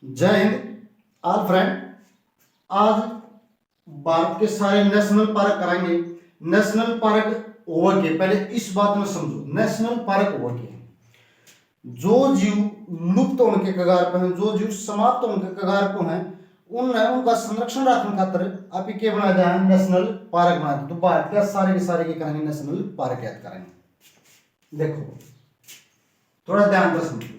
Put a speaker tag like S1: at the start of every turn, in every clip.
S1: जय Hind all friend. आज भारत के सारे नेशनल पार्क कराएंगे। नेशनल पार्क हुआ के पहले इस बात में समझो, नेशनल पार्क हुआ के जो जीव लुप्त होने के कगार पर हैं, जो जीव समाप्त होने के कगार पर हैं, उनका संरक्षण रखने खातिर आप के बनाया जाए नेशनल पार्क बनाए। तो भारत के सारे के करेंगे नेशनल पार्क याद करेंगे। देखो थोड़ा ध्यान से समझो।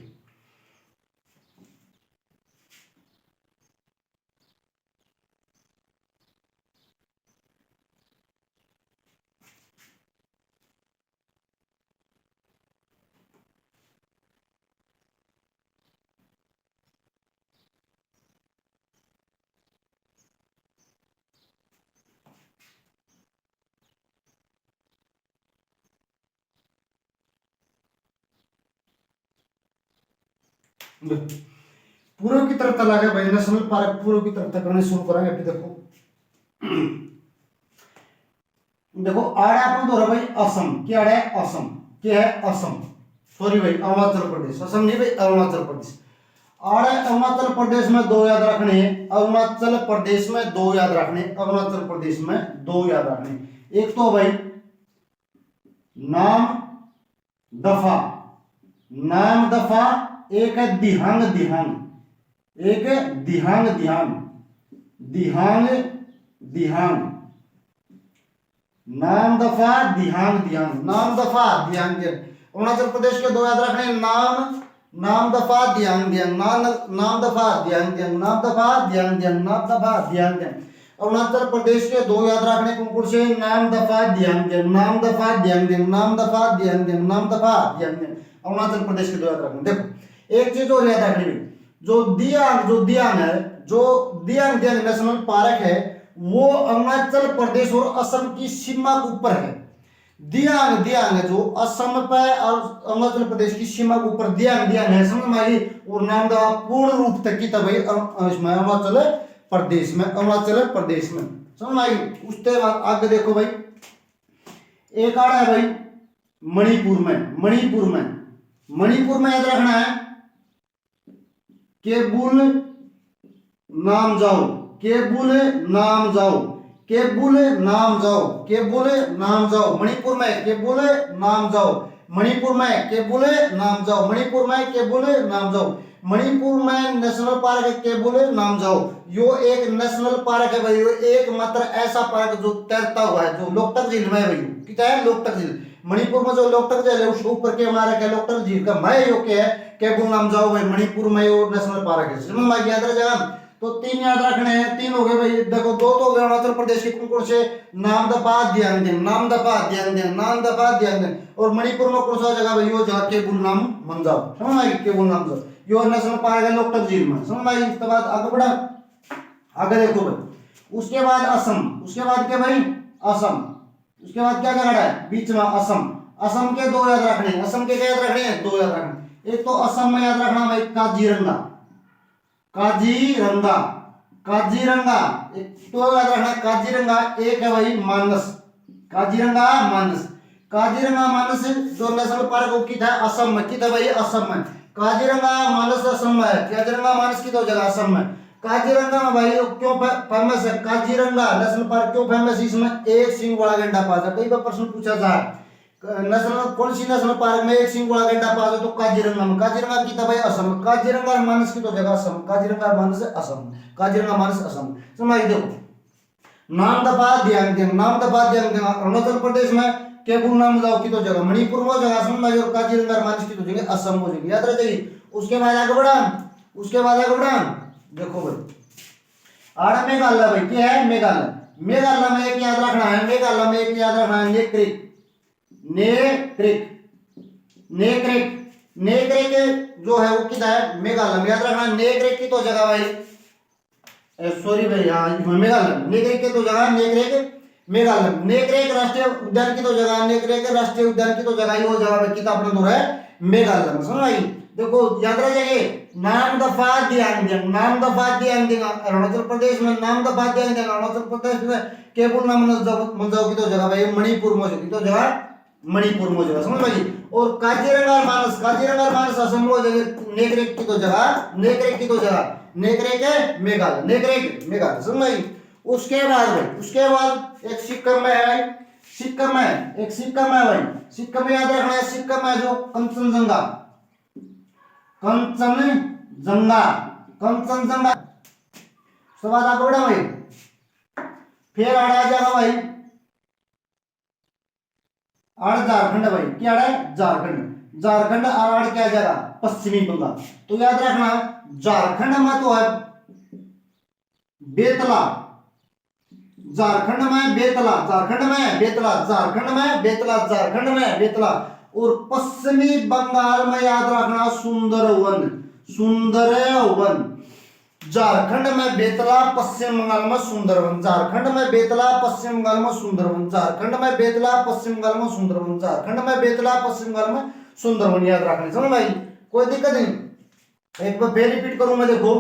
S1: पूर्व की तरफ चला गया भाई, नेशनल पार्क पूर्व की तरफ तक करने शुरू करेंगे। अभी देखो आड़ा अपन दो भाई असम, क्या है असम, क्या है असम, सॉरी भाई अरुणाचल प्रदेश, असम नहीं भाई अरुणाचल प्रदेश। आड़ा अरुणाचल प्रदेश में दो याद रखने हैं, अरुणाचल प्रदेश में दो याद रखने, अरुणाचल प्रदेश में दो याद रखने। एक तो भाई नाम दफा, नाम दफा, एक है दिहांग, दिहांग, एक है दिहांग, दिहांग, दिहांग, दिहांग, नाम दफा दिहांग, दिहांग, नाम दफा दिहांग, दिहांग। अरुणाचल प्रदेश के दो याद रखने, नाम, नाम दफा दिहांग, दिहांग, नाम दफा दिहांग, दिहांग, नाम दफा दिहांग, दिहांग, नाम दफा दिहांग, दिहांग। अरुणाचल प्रदेश के दो याद रखने कौन से, नाम दफा दिहांग, दिहांग, नाम दफा दिहांग, दिहांग, नाम दफा दिहांग, दिहांग, नाम दफा दिहांग, दिहांग। अरुणाचल प्रदेश के दो याद रखने। देखो एक चीज और याद रखनी, जो दियांग है, जो दियांग नेशनल पार्क है, वो अरुणाचल प्रदेश और असम की सीमा के ऊपर है। दियांग जो असम पे और अरुणाचल प्रदेश की सीमा के ऊपर दियांग है, समझ में आई। और नाम दफा पूर्ण रूप तक की तब इसमें अरुणाचल प्रदेश में, अरुणाचल प्रदेश में, समझ में आई। उसके बाद आगे देखो भाई, एक आ रहा है भाई मणिपुर में, मणिपुर में याद रखना है केबुल नाम जाओ, केबुल नाम जाओ, केबुल नाम जाओ, केबुल नाम जाओ, मणिपुर में केबुल नाम जाओ, मणिपुर में केबुल नाम जाओ, मणिपुर में केबुल नाम जाओ, मणिपुर में नेशनल पार्क है केबुल नाम जाओ। यो एक नेशनल पार्क है भाई, एकमात्र ऐसा पार्क जो तैरता हुआ है, जो लोकतक झील में है भाई। कितना है लोकतक झील, मणिपुर में जो लोकतक झील है उसके ऊपर के हमारा क्या लोकतक झील का मैं यो क्या है केबुल नाम जाओ भाई, मणिपुर में यो नेशनल पार्क है। समझ में याद रखेगा। तो तीन याद रखने हैं, तीन हो गए भाई। देखो दो तो हो गए अरुणाचल प्रदेश के कौन से, नाम दफा दियांग, नाम दफा दियांग, नाम दफा दियांग। और मणिपुर में कौन सा जगह भाई, यो जगह केबुल नाम मंजाओ, समझ आई, केबुल नाम जाओ, यो नेशनल पार्क है लोकतक झील में, समझ आई। उसके बाद आगे बढ़ा, आगे देखो भाई, उसके बाद असम, उसके बाद क्या भाई असम, उसके बाद क्या कर रहा है बीच में असम, असम के दो याद रखने, असम के क्या याद रखने हैं, दो याद रखने। एक तो असम में याद रखना भाई काजीरंगा, काजीरंगा, काजीरंगा, एक तो याद रखना काजीरंगा। एक है भाई मानस, काजीरंगा मानस, काजीरंगा मानस जो नेशनल पार्क वो कितना है असम में, कितना भाई असम में, काजीरंगा मानस असम में है, काजीरंगा मानस की तो जगह असम में। काजीरंगा में भाई क्यों फेमस है, काजीरंगा नेशनल पार्क क्यों फेमस है, इसमें एक सिंह वाला गैंडा पास है। कई बार प्रश्न पूछा जाए नेशनल कौन सी नेशनल पार्क में एक सिंह वाला गैंडा पास है, तो काजीरंगा में, काजीरंगा की तब असम, काजीरंगा मानस की तो जगह असम, काजीरंगा मानस असम, काजीरंगा मानस असम। समझ देखो नाम दफा दियांग, नाम दफा दियांग अरुणाचल प्रदेश में, केबुल नाम जाओ की तो जगह मणिपुर में जगह असम में, और काजीरंगा मानस की तो जगह असम हो जाएगी, याद रखिए। उसके बाद आगे बढ़ा, उसके बाद आगे बढ़ा, देखो भाई आड़ा मेघालय भाई, क्या है मेघालय, मेघालय में एक याद रखना है, मेघालय में एक याद रखना है नेक्रिक, नेक्रिक, नेक्रिक, नेक्रिक जो है वो किधर है मेघालय में, याद रखना नेक्रिक की तो जगह भाई, सॉरी भाई हाँ मेघालय, नेक्रिक की तो जगह नेक्रिक मेघालय, नेक्रिक राष्ट्रीय उद्यान की तो जगह, नेक्रिक राष्ट्रीय उद्यान की तो जगह ही वो जगह पे कितना अपना दूर है मेघालय में, समझ आई। देखो याद रखिए नाम दफा दियांग, नाम दफा दियांग अरुणाचल प्रदेश में, नाम दफा दियांग अरुणाचल प्रदेश में, केबुल नाम मंजाओ की तो जगह भाई मणिपुर में की तो जगह मणिपुर में हो जाएगा, समझ भाई। और काजीरंगा और मानस, काजीरंगा और मानस असम में हो जाएंगे, नेकरेक की तो जगह, नेकरेक की तो जगह, नेकरेक है मेघालय, नेकरेक मेघालय, समझ भाई। उसके बाद भाई, उसके बाद एक सिक्किम में है भाई, सिक्किम में एक सिक्किम है भाई, सिक्किम में याद रखना है, सिक्किम है जो कंचनजंगा, कंचनजंगा, कंचनजंगा। उसके बाद आगे बढ़ा भाई, फिर आ जाएगा भाई आड़ झारखंड भाई, क्या है झारखंड, झारखंड आड़ क्या जाएगा पश्चिमी बंगाल। तो याद रखना झारखंड में तो है बेतला, झारखंड में बेतला, झारखंड में बेतला, झारखंड में बेतला, झारखंड में बेतला। और पश्चिमी बंगाल में याद रखना सुंदरवन, सुंदरवन। झारखंड में बेतला, पश्चिम बंगाल में सुंदरवन, झारखंड में बेतला, पश्चिम बंगाल में सुंदरवन, झारखंड में बेतला, पश्चिम बंगाल में सुंदरवन, झारखंड में बेतला, पश्चिम बंगाल में सुंदरवन। याद रखना, समझ भाई, कोई दिक्कत नहीं। एक बार फिर रिपीट करूं मैं, देखो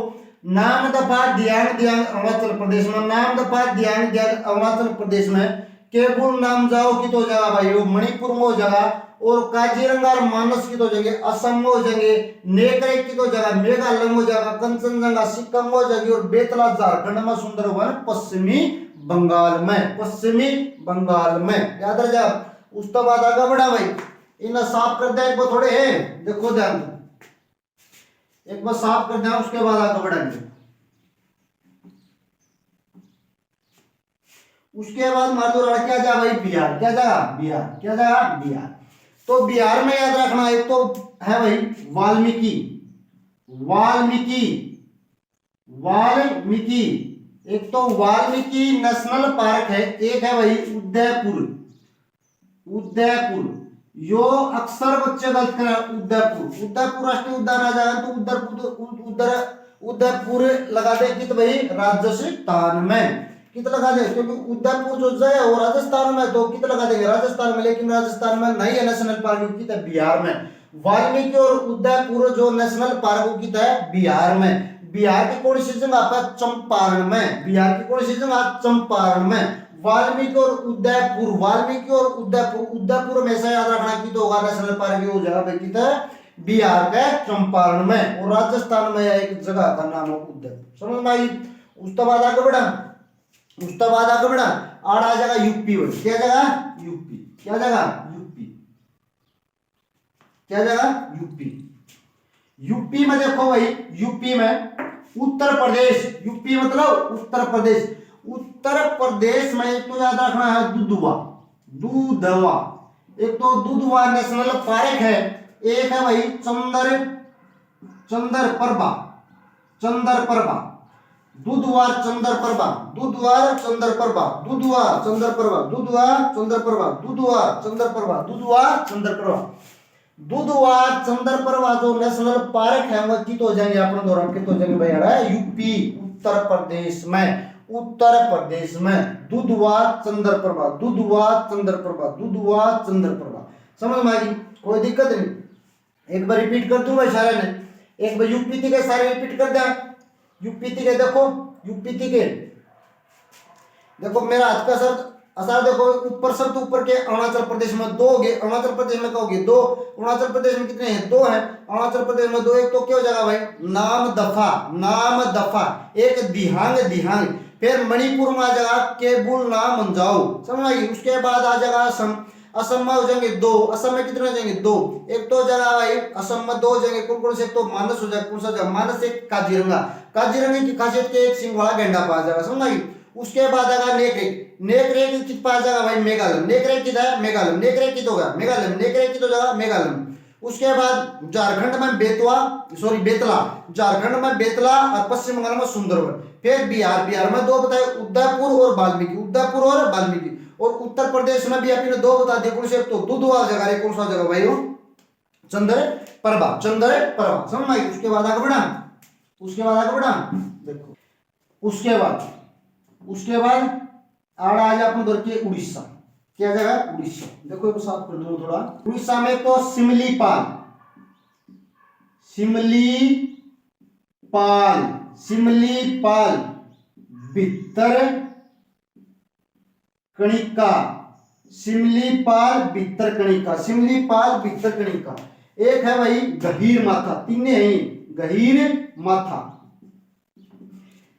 S1: नामदफा दियांग दियांग अरुणाचल प्रदेश में, नामदफा दियांग दियांग अरुणाचल प्रदेश में, केबुल नामजाओ की तो जगह भाई वो मणिपुर में हो जगह, और काजीरंगा और मानस की तो जगह असम में हो जाएंगे, नेकरेक की तो जगह मेघालय में हो जाएगा, कंचनजंगा सिक्किम में हो जाएगी, और बेतला झारखंड में, सुंदरवन पश्चिमी बंगाल में, पश्चिमी बंगाल में। याद रह जा। उसके बाद आगे बढ़ा भाई, इन्हें साफ कर दिया एक बार थोड़े है, देखो ध्यान, एक बार साफ कर दिया, उसके बाद आगे बढ़ाएंगे। उसके बाद माधुराड़ क्या जा भाई बिहार, क्या जा बिहार, क्या जा बिहार। तो बिहार में याद रखना एक तो है भाई वाल्मीकि, वाल्मीकि, वाल्मीकि, एक तो वाल्मीकि नेशनल पार्क है, एक है भाई उदयपुर, उदयपुर। यो अक्सर बच्चे गलत करें, उदयपुर, उदयपुर राष्ट्रीय उद्यान आ जाएगा तो उदयपुर लगा दे कि तो भाई राजस्थान में, कित लगा दे, क्योंकि उदयपुर जो है वो राजस्थान में, तो कित लगा देंगे राजस्थान में, लेकिन राजस्थान में नहीं है नेशनल पार्क, कित है बिहार में। वाल्मीकि और उदयपुर जो नेशनल पार्क कित है बिहार में। बिहार की कौन सी जगह पर, चंपारण में, बिहार की कौन सी जगह, चंपारण में। वाल्मीकि और उदयपुर, वाल्मीकि और उदयपुर, उदयपुर हमेशा याद रखना कि तो होगा नेशनल पार्क हो जाएगा भाई कित बिहार के चंपारण में, और राजस्थान में एक जगह का नाम है उदयपुर, समझ में आई। उसके बाद आगे बढ़ा, उसके बाद आगे बढ़ा, आ जाएगा यूपी, क्या जगह यूपी, क्या जगह यूपी, क्या जगह यूपी। यूपी में देखो भाई, यूपी में उत्तर प्रदेश, यूपी मतलब उत्तर प्रदेश, उत्तर प्रदेश में एक तो याद रखना है दुधवा, दुधवा, एक तो दुधवा नेशनल पार्क है, एक है भाई चंदरप्रभा, चंदरप्रभा, दुधवार चंदरप्रभा, दुधवार चंदरप्रभा, दुधवार चंदरप्रभा, दुधवार चंदरप्रभा, दुधवार चंदरप्रभा, दुधवार चंदरप्रभा। दुधवार चंदरप्रभा जो नेशनल पार्क है वो कित हो जाएंगे अपने दौरान, कित हो जाएंगे भैया यूपी, उत्तर प्रदेश में, उत्तर प्रदेश में। दुधवार चंदरप्रभा, दुधवार चंदरप्रभा, दुधवार चंदरप्रभा, समझ में आ गई, कोई दिक्कत नहीं। एक बार रिपीट कर दूंगा सारे ने, एक बार यूपी के सारे रिपीट कर दे, यूपी के देखो, यूपी के देखो मेरा हाथ का सर असर देखो, ऊपर सर तो ऊपर के अरुणाचल प्रदेश में दो हो गए, अरुणाचल प्रदेश में कहोगे दो, अरुणाचल प्रदेश में कितने हैं, दो हैं, अरुणाचल प्रदेश में दो, एक तो क्या हो जाएगा भाई नाम दफा, नाम दफा, एक दिहांग, दिहांग। फिर मणिपुर में आ जाएगा केबुल नामजाओ, समझ आई। उसके बाद आ जाएगा असम, असम में हो जाएंगे दो, असम में कितने हो जाएंगे दो, एक तो जगह भाई असम में दो हो जाएंगे, कौन कौन से, तो मानस हो जाएगा, कौन सा जगह मानस, एक काजीरंगा, काजीरंगा की खासियत के एक सिंह वाला गेंडा पा जाएगा, समझ आई। उसके बाद आएगा नेकरेक, नेकरेक कित पास जाएगा भाई मेघालय, नेकरेक किधर है मेघालय, नेकरेक कित होगा मेघालय, नेकरेक की तो जगह मेघालय। उसके बाद झारखंड में बेतवा, सॉरी बेतला, झारखंड में बेतला, और पश्चिम बंगाल में सुंदरवन। फिर बिहार, बिहार में दो बताए उदयपुर और वाल्मीकि, उदयपुर और वाल्मीकि। और उत्तर प्रदेश में भी आपने दो बता दिए, कौन से, तो दुधवा जगह, कौन सा जगह भाई वो चंदरप्रभा, चंदरप्रभा, समझ में आई। उसके बाद आगे बढ़ा, उसके बाद आगे बढ़ा, देखो उसके बाद आड़ आ जाए अपने घर के उड़ीसा, क्या जगह उड़ीसा, देखो ये साफ कर दो थोड़ा। उड़ीसा में तो सिमलीपाल, सिमलीपाल, सिमलीपाल, भितर कणिका, सिमलीपाल भितरकणिका, सिमलीपाल भितरकणिका। एक है भाई गहीर माथा, तीन है गहीर माथा।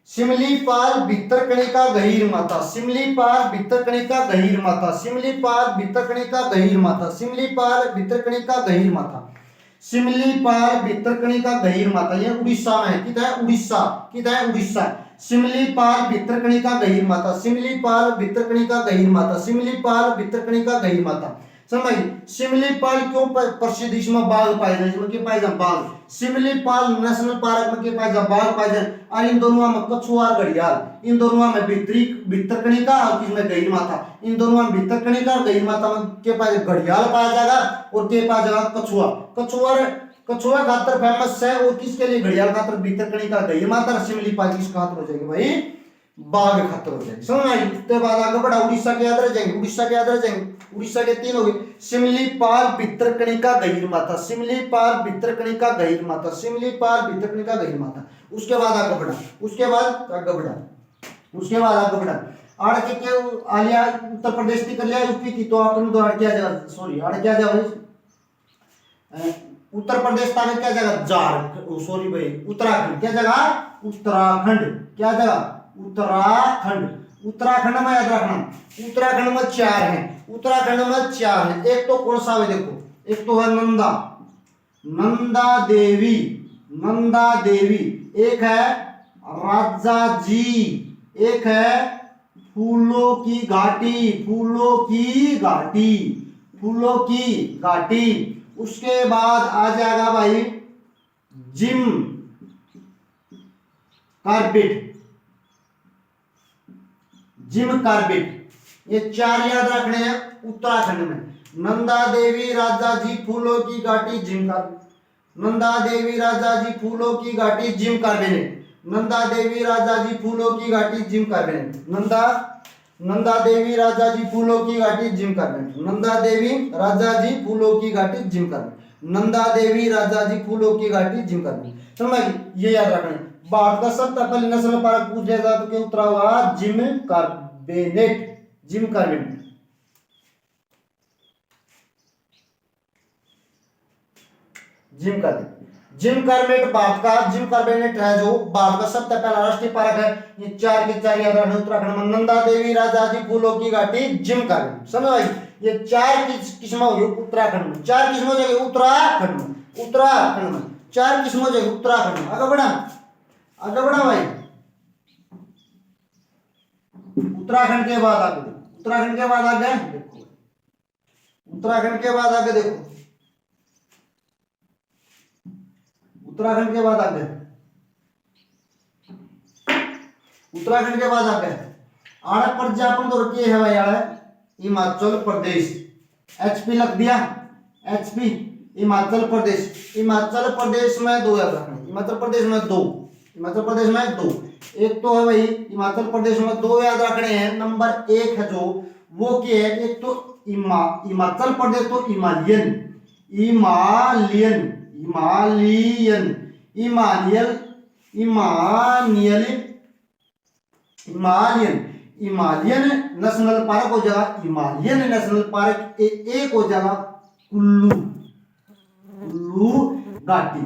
S1: सिमलीपाल भितरकणिका गहीर माथा, सिमलीपाल भितरकणिका गहीर माथा, सिमलीपाल भितरकणिका गहीर माथा, सिमलीपाल भितरकणिका गहीर माथा, सिमलीपाल भितरकणिका गहीर माथा। ये उड़ीसा में है, किधर है उड़ीसा, किधर है उड़ीसा। सिमलीपाल भितरकणिका गहीर माथा, सिमलीपाल भितरकणिका गहीर माथा, सिमलीपाल भितरकणिका गहीर माथा। समझ सिमलीपाल क्यों प्रसिद्ध, इसमें बाघ पाए जाए, इसमें क्या पाए जाए बाघ। सिमलीपाल नेशनल पार्क में क्या पाए जाए बाघ पाए जाए। और इन दोनों में कछुआ और घड़ियाल, इन दोनों में भितरकणिका और किसमें गहीर माथा, इन दोनों में भितरकणिका और गहीर माथा में क्या पाए घड़ियाल पाया जाएगा और क्या पाया जाएगा कछुआ। कछुआ कछुआ खातर फेमस है और किसके लिए घड़ियाल खातर भितरकणिका गहीर माथा। सिमलीपाल किस खातर हो जाएगी भाई बाघ खातर हो जाएगी। समझ आई। उसके बाद आगे बढ़ा उड़ीसा के याद रह जाएंगे, उड़ीसा के याद रह जाएंगे। उड़ीसा के तीन हो गए सिमलीपाल भितरकणिका गहीर माथा, सिमलीपाल भितरकणिका गहीर माथा, सिमलीपाल भितरकणिका गहीर माथा। उसके बाद आगे बढ़ा, उसके बाद आगे बढ़ा, उसके बाद आगे बढ़ा आड़ के आलिया उत्तर प्रदेश की कर लिया यूपी की तो आपने तो आड़ क्या जगह सॉरी आड़ क्या जगह उत्तर प्रदेश था क्या जगह झारखंड सॉरी भाई उत्तराखंड क्या जगह उत्तराखंड क्या जगह उत्तराखंड। उत्तराखंड में याद रखना उत्तराखंड में चार हैं, उत्तराखंड में चार हैं। एक तो कौन सा है देखो, एक तो है नंदा, नंदा देवी, नंदा देवी। एक है राजा जी, एक है फूलों की घाटी, फूलों की घाटी, फूलों की घाटी। उसके बाद आ जाएगा भाई जिम कार्बेट, जिम कार्बेट। ये चार याद रखने हैं उत्तराखंड में। नंदा देवी राजा जी फूलों की घाटी जिम कार्बेट, नंदा देवी राजा जी फूलों की घाटी जिम कार्बेट, नंदा देवी राजा जी फूलों की घाटी जिम कार्बेट, नंदा देवी राजा जी फूलों की घाटी जिम कार्बेट, नंदा देवी राजा जी फूलों की घाटी जिम कार्बेट, नंदा देवी राजा जी फूलों की घाटी जिम कार्बेट। समझ ये याद रखना है। भारत का सबसे पहले नेशनल पार्क पूछ लिया जाए तो क्या उत्तर होगा Jim Corbett, Jim Corbett. Jim Corbett, Jim Corbett Bharat का जिम कार्बेट है जो भारत का सबसे पहला राष्ट्रीय पार्क है। ये चार के चार याद रखना उत्तराखंड में नंदा देवी राजा जी फूलों की घाटी जिम कार्बेट। समझ आई। ये चार किस्म हो गई उत्तराखंड में, चार किस्म हो जाएगी उत्तराखंड में, उत्तराखंड में चार किस्म हो जाएगी उत्तराखंड में। आगे बढ़ा, आगे बढ़ा भाई। उत्तराखंड के बाद आगे, उत्तराखंड के बाद आगे देखो, उत्तराखंड के बाद आगे देखो, उत्तराखंड के बाद आगे, उत्तराखंड के बाद आगे आड़ प्रजापन तो रखी है भाई आड़ हिमाचल प्रदेश। एचपी लग दिया, एचपी हिमाचल प्रदेश। हिमाचल प्रदेश में दो याद रखना, हिमाचल प्रदेश में दो, हिमाचल प्रदेश में दो। एक तो है भाई हिमाचल प्रदेश में दो याद रखने हैं। नंबर एक है जो वो क्या है, एक तो हिमाचल प्रदेश तो Himalayan, Himalayan, Himalayan, Himalayan, Himalayan, Himalayan, Himalayan national park हो जाएगा, हिमालयन नेशनल पार्क। एक हो जाएगा कुल्लू, कुल्लू घाटी,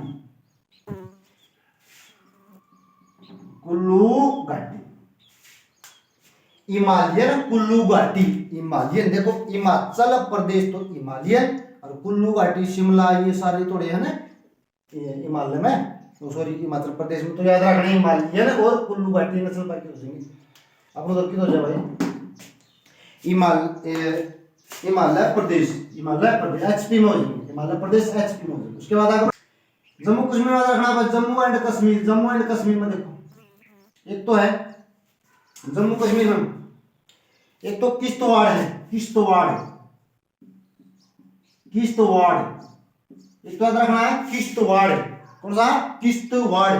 S1: कुल्लू घाटी, हिमालयन कुल्लू घाटी। हिमालयन देखो हिमाचल प्रदेश तो हिमालयन और कुल्लू घाटी शिमला ये सारे थोड़े है ना हिमालय में, तो सॉरी हिमाचल प्रदेश में। तो याद रखना हिमालयन और कुल्लू घाटी नेशनल पार्क हो जाएंगे। अपने उधर की हो जाए भाई हिमालय प्रदेश, हिमालय प्रदेश एचपी में हो जाएंगे, हिमालय प्रदेश एचपी में हो जाएंगे। उसके बाद आगे जम्मू कश्मीर याद रखना भाई, जम्मू एंड कश्मीर। जम्मू एंड कश्मीर में देखो एक तो है जम्मू कश्मीर में, एक तो किश्तवाड़ है, किश्तवाड़, किश्तवाड़। एक तो याद रखना है किश्तवाड़, कौन सा किश्तवाड़।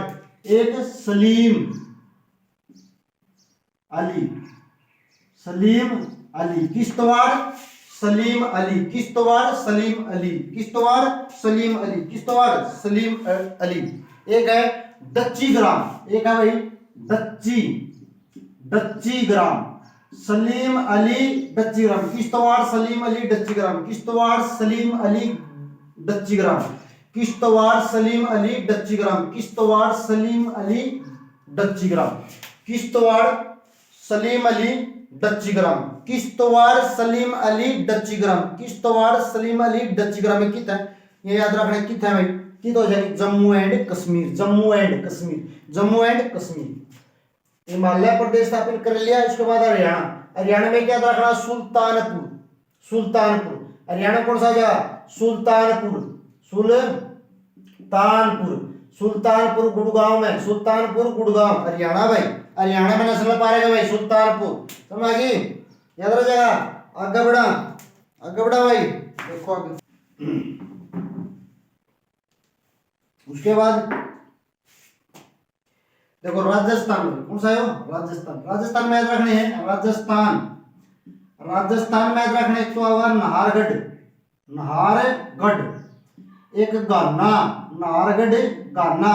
S1: एक सलीम अली, सलीम अली, किश्तवाड़ सलीम अली, किश्तवाड़ सलीम अली, किश्तवाड़ सलीम अली, किश्तवाड़ सलीम अली। एक है दच्ची ग्राम, एक है भाई दच्ची, दच्ची ग्राम, सलीम अली डच्चीग्राम, किश्तवाड़ सलीम अली डच्चीग्राम, किश्तवाड़ सलीम अली डच्चीग्राम, किश्तवाड़ सलीम अली डच्चीग्राम, किश्तवाड़ सलीम अली डच्चीग्राम, किश्तवाड़ सलीम अली डच्चीग्राम, किश्तवाड़ सलीम अली डच्चीग्राम, किश्तवाड़ सलीम अली डच्चीग्राम में कितना है ये याद रखना है, कितना है भाई, कितना हो जाएगी, Jammu and Kashmir, Jammu and Kashmir, Jammu and Kashmir. Himalaya Pradesh स्थापित कर लिया। इसके बाद हरियाणा, हरियाणा में क्या रखना, सुल्तानपुर, सुल्तानपुर, हरियाणा कौन सा जगह, सुल्तानपुर, सुल्तानपुर, सुल्तानपुर गुड़गांव में, सुल्तानपुर गुड़गांव हरियाणा भाई, हरियाणा में नेशनल पार्क है भाई सुल्तानपुर, समझ गई, याद रह जाएगा। आगे बढ़ा, आगे बढ़ा भाई, देखो आगे। उसके बाद देखो राजस्थान में कौन सा है, राजस्थान, राजस्थान में याद रखने हैं, राजस्थान, राजस्थान में याद रखने तो होगा नाहरगढ़, नाहरगढ़, एक गाना, नाहरगढ़ गाना,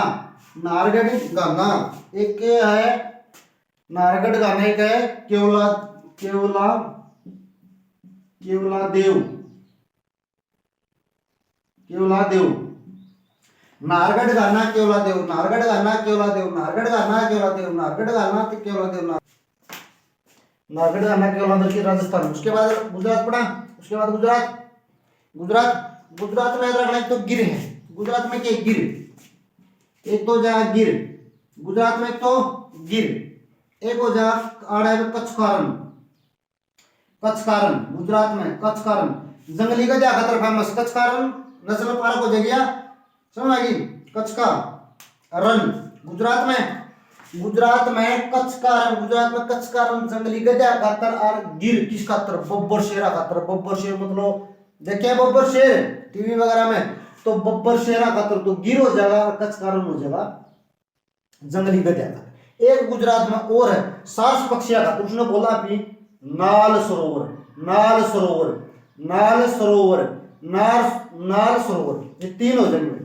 S1: नाहरगढ़ गाना, एक है नाहरगढ़ गाना, एक है केवला, केवला, केवला देव, केवला देव, नाहरगढ़ गाना केवला देव, नाहरगढ़ गाना केवला देव, नाहरगढ़ गाना केवला देव, नाहरगढ़ गाना केवला देव, नाहरगढ़ गाना केवला देव की राजस्थान। उसके बाद गुजरात पढ़ा, उसके बाद गुजरात, गुजरात, गुजरात में याद रखना है तो गिर है, गुजरात में क्या गिर, एक तो जगह गिर, गुजरात में तो गिर, एक हो जगह आड़ा है कच्छकारण, कच्छकारण गुजरात में, कच्छकारण जंगली गधा खातर फेमस, कच्छकारण नेशनल पार्क हो जाएगा, समझ आई, कच्छ का रण गुजरात में, गुजरात में कच्छ का रण, गुजरात में कच्छ का रण जंगली गधा खातर और गिर किस खातर, बब्बर शेरा खातर, बब्बर शेर मतलब देखे बब्बर शेर टीवी वगैरह में, तो बब्बर शेरा खातर तो गिर हो जाएगा और कच्छ का रण हो जाएगा जंगली गधा खातर। एक गुजरात में और है सास पक्षिया खातर, उसने बोला अभी नाल सरोवर, नाल सरोवर, नाल सरोवर, नाल, नाल सरोवर, ये तीन हो जाएंगे,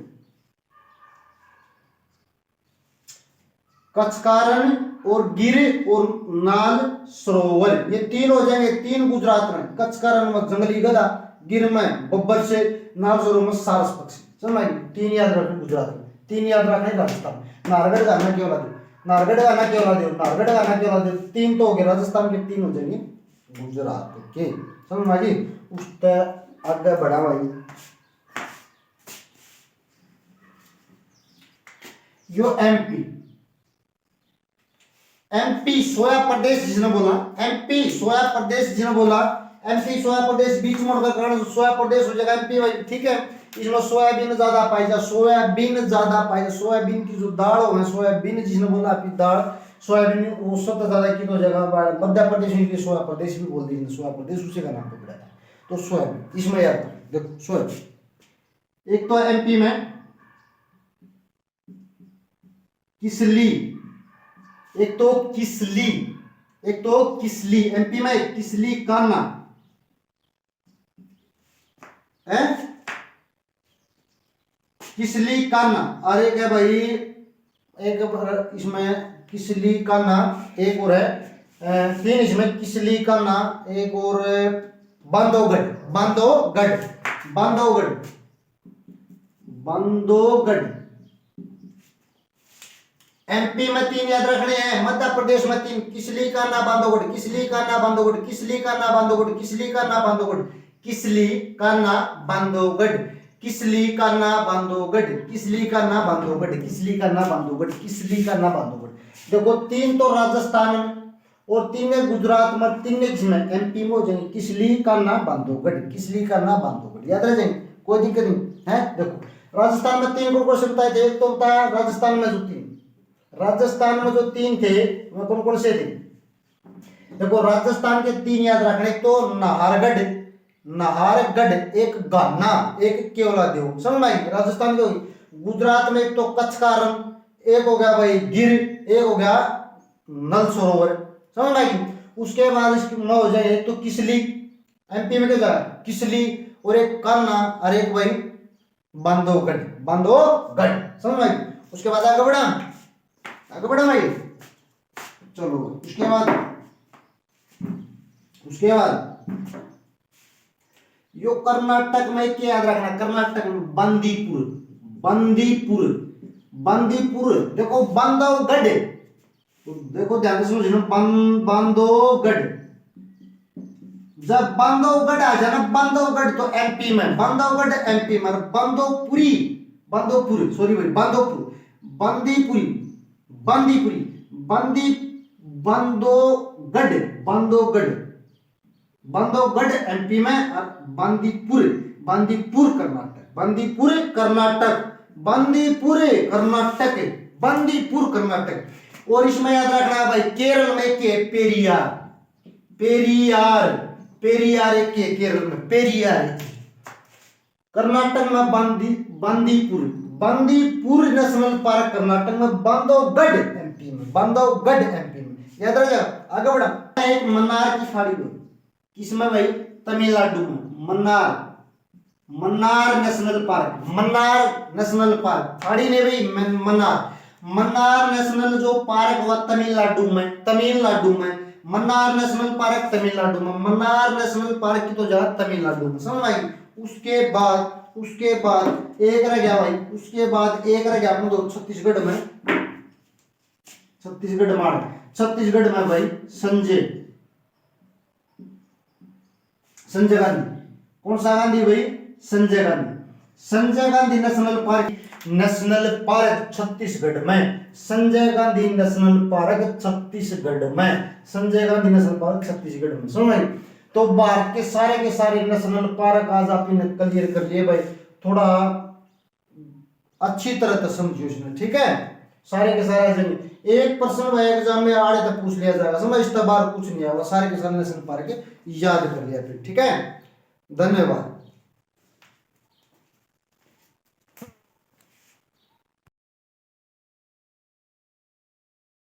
S1: कच्छकारण और गिर और नाल सरोवर, ये तीन हो जाएंगे, तीन गुजरात में, कच्छकारण में जंगली गधा, गिर में बब्बर से, नाल सरोवर में सारस पक्षी, समझ, तीन याद रखने गुजरात में, तीन याद रखने राजस्थान, नाहरगढ़ गाना केवला देव, नाहरगढ़ गाना केवला देव, नाहरगढ़ गाना केवला देव, तीन तो हो गए राजस्थान के, तीन हो जाएंगे गुजरात के, समझ भाई। उससे आगे बढ़ा भाई, यो एमपी, एमपी सोया प्रदेश जिसने बोला, एमपी सोया प्रदेश जिसने बोला, एमपी सोया प्रदेश बीच मोड़ का कारण सोया प्रदेश हो जाएगा एमपी भाई, ठीक है। इसमें सोयाबीन ज्यादा पाई जाए, सोयाबीन ज्यादा पाई जाए, सोयाबीन की जो दाल हो, सोयाबीन जिसने बोला आपकी दाल, सोयाबीन वो सबसे ज्यादा की हो जाएगा, मध्य प्रदेश में सोया प्रदेश भी बोल दी, सोया प्रदेश उसी का नाम पकड़ा था, तो सोयाबीन इसमें याद देखो, सोयाबीन। एक तो एमपी में किसली, एक तो किसली, एक तो किसली, एमपी में किसली कान्हा है, किसली कान्हा, और एक है भाई, एक इसमें किसली कान्हा, एक और है, तीन इसमें किसली कान्हा, एक और बांधवगढ़, बांधवगढ़, बांधवगढ़, बांधवगढ़, एमपी में तीन याद रखने हैं, मध्य प्रदेश में तीन, किसली कान्हा बांधवगढ़, किसली कान्हा बांधवगढ़, किसली कान्हा बांधवगढ़, किसली कान्हा बांधवगढ़, किसली कान्हा बांधवगढ़, किसली कान्हा बांधवगढ़, किसली कान्हा बांधवगढ़, किसली कान्हा बांधवगढ़, किसली कान्हा बांधवगढ़। देखो तीन तो राजस्थान में और तीन गुजरात में, तीन जिसमें एमपी में हो जाएंगे, किसली कान्हा बांधवगढ़, किसली कान्हा बांधवगढ़, याद रह जाएंगे, कोई दिक्कत नहीं है। देखो राजस्थान में तीन को क्वेश्चन बताए थे, एक तो बताया राजस्थान में जो तीन, राजस्थान में जो तीन थे वो कौन कौन से थे, देखो राजस्थान के तीन याद रखने, तो नाहरगढ़, नाहरगढ़, एक गाना, एक केवला देव, समझ में आई, राजस्थान की होगी। गुजरात में एक तो कच्छ का रण, एक हो गया भाई गिर, एक हो गया नल सरोवर, समझ में आई। उसके बाद इसकी हो जाए तो किसली, एमपी में क्या जाए किसली, और एक कान्हा, और एक भाई बांधवगढ़, बांधवगढ़, समझ में आई। उसके बाद आगे बढ़ा, आगे बढ़ा भाई, चलो उसके बाद उसके बाद यो कर्नाटक में क्या याद रखना, कर्नाटक में बंदीपुर, बंदीपुर, बंदीपुर देखो बांधवगढ़, तो देखो ध्यान से समझना, बांधवगढ़, जब बांधवगढ़ आ जाना, बांधवगढ़ तो एमपी में, बांधवगढ़ एमपी में, बांधवपुरी, बांधवपुर सॉरी भाई बांधवपुर, बंदीपुरी, बंदीपुरी, बांधवगढ़, बांधवगढ़, बांधवगढ़ एमपी में और बांदीपुर, बांदीपुर कर्नाटक, बांदीपुर कर्नाटक, बांदीपुर कर्नाटक, बांदीपुर कर्नाटक। और इसमें याद रखना भाई केरल में के पेरियार, पेरियार, पेरियार एक के केरल में पेरियार, कर्नाटक में बांदीपुर, बांदीपुर नेशनल पार्क कर्नाटक में, बांधवगढ़ एमपी में, बांधवगढ़ एमपी में, याद रखिएगा। आगे बढ़ा, एक मन्नार की खाड़ी में, किसमें भाई, तमिलनाडु में, Mannar, Mannar national park, Mannar national park, खाड़ी ने भाई मन्नार, मन्नार नेशनल जो पार्क हुआ तमिलनाडु में, तमिलनाडु में, मन्नार नेशनल पार्क तमिलनाडु में, मन्नार नेशनल पार्क की तो जगह तमिलनाडु में, समझ आई। उसके बाद एक रह गया भाई, उसके बाद एक रह गया अपने तो छत्तीसगढ़ में, छत्तीसगढ़ में, छत्तीसगढ़ में भाई संजय, संजय गांधी, कौन सा गांधी भाई, Sanjay Gandhi, Sanjay Gandhi national park, national park Chhattisgarh में, संजय गांधी नेशनल पार्क छत्तीसगढ़ में, संजय गांधी नेशनल पार्क छत्तीसगढ़ में, समझ आई। तो भारत के सारे नेशनल पार्क आज आपने क्लियर कर लिए भाई, थोड़ा अच्छी तरह से समझिए उसने, ठीक है, सारे के सारे जमीन। एक पर्सन भाई एग्जाम में आड़े तक पूछ लिया जाएगा, समझ, इस बार कुछ नहीं आएगा, सारे के सारे नेशनल पार्क याद कर लिया फिर, ठीक है, धन्यवाद।